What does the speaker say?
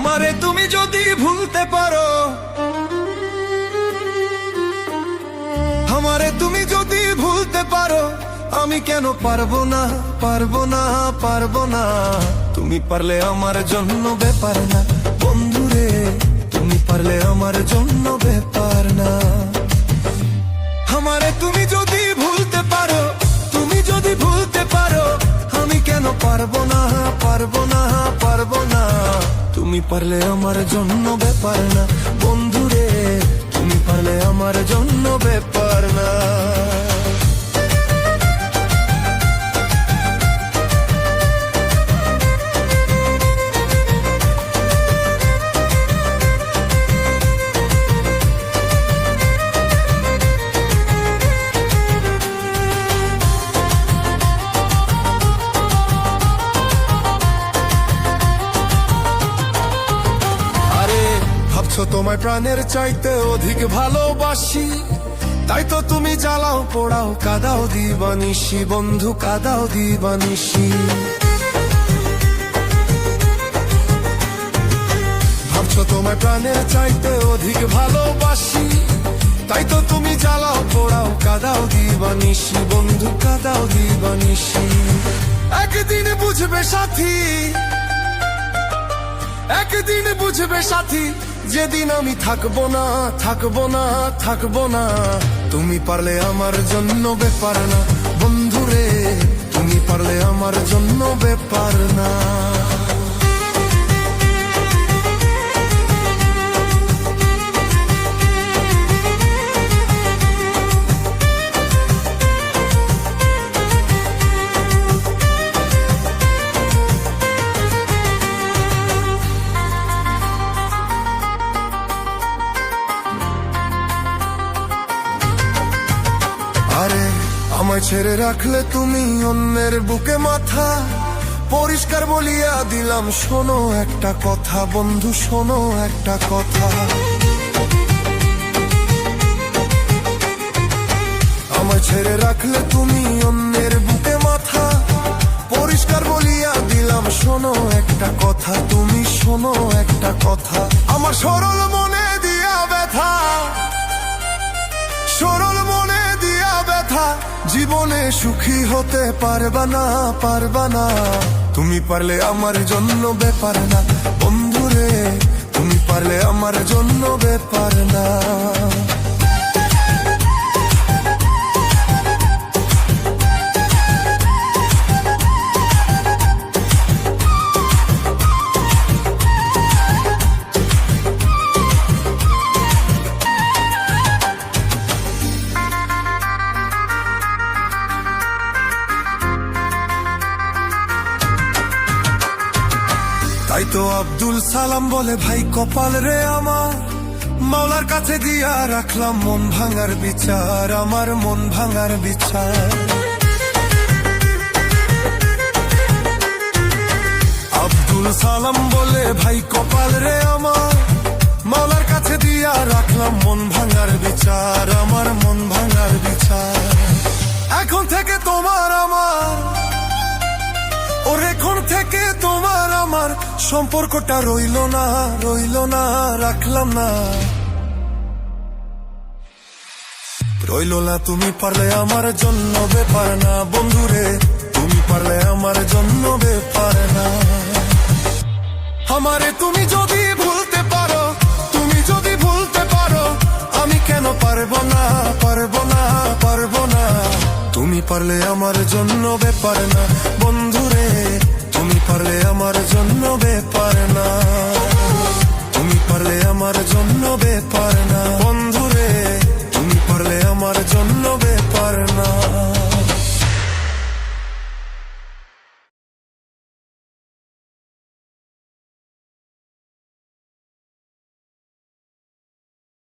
আমারে তুমি যদি ভুলতে পারো, আমারে তুমি যদি ভুলতে পারো, আমি কেন পারবো না, পারবো না, পারবো না। তুমি পারলে আমার জন্য ব্যাপার না বন্ধুরে, তুমি পারলে আমার জন্য ব্যাপার না। আমারে তুমি যদি ভুলতে পারো, তুমি যদি ভুলতে পারো, আমি কেন পারবো না, পারবো না, পারবো না। তুমি পারলে আমার জন্য ব্যাপার না বন্ধুরে, তুমি পারলে আমার জন্য ব্যাপার না। তোমায় প্রাণের চাইতে অধিক ভালোবাসি, তাই তো তুমি জ্বালাও পোড়াও কাদাও দিবানিশি বন্ধু, কাদাও দিবানিশি। ভাবছো তোমায় প্রাণের চাইতে অধিক ভালোবাসি, তাই তো তুমি জ্বালাও পোড়াও কাদাও দিবানিশি বন্ধু, কাদাও দিবানিশি। একদিন বুঝবে সাথী, একদিন বুঝবে সাথী, যেদিন আমি থাকবো না, থাকবো না, থাকবো না। তুমি পারলে আমার জন্য ব্যাপার না বন্ধুরে, তুমি পারলে আমার জন্য ব্যাপার না। আরে আমায় ছেড়ে রাখলে তুমি অন্যের বুকে মাথা, পরিষ্কার বলিয়া দিলাম শোনো একটা কথা বন্ধু, শোনো একটা কথা। আমায় ছেড়ে রাখলে তুমি অন্যের বুকে মাথা, পরিষ্কার বলিয়া দিলাম শোনো একটা কথা, তুমি শোনো একটা কথা। আমার সরল মনে দিয়া ব্যথা, সরল মনে দিয়া ব্যথা, জীবনে সুখী হতে পারবা না, পারবা না। তুমি পারলে আমার জন্য ব্যাপার না বন্ধুরে, তুমি পারলে আমার জন্য ব্যাপার না। তাই তো আব্দুল সালাম বলে ভাই কপাল রে আমার, মাওলার কাছে দিয়া রাখলাম মন ভাঙার বিচার, আমার মন ভাঙার বিচার। আব্দুল সালাম বলে ভাই কপাল রে আমার, মাওলার কাছে দিয়া রাখলাম মন ভাঙার বিচার, আমার মন ভাঙার বিচার। এখন থেকে তোমার আমার, ওর এখন থেকে তোমার আমার সম্পর্কটা রইল না, রইল না, রাখলাম না, রইল না। তুমি পারলে আমার জন্য ব্যাপার না বন্ধুরে, তুমি পারলে আমার জন্য ব্যাপার না। আমারে তুমি যদি ভুলতে পারো, তুমি যদি ভুলতে পারো, আমি কেন পারবো না, পারবো না, পারবো না। তুমি পারলে আমার জন্য ব্যাপার না বন্ধুরে, তুমি পারলে আমার জন্য ব্যাপার না, তুমি পারলে আমার জন্য ব্যাপার না।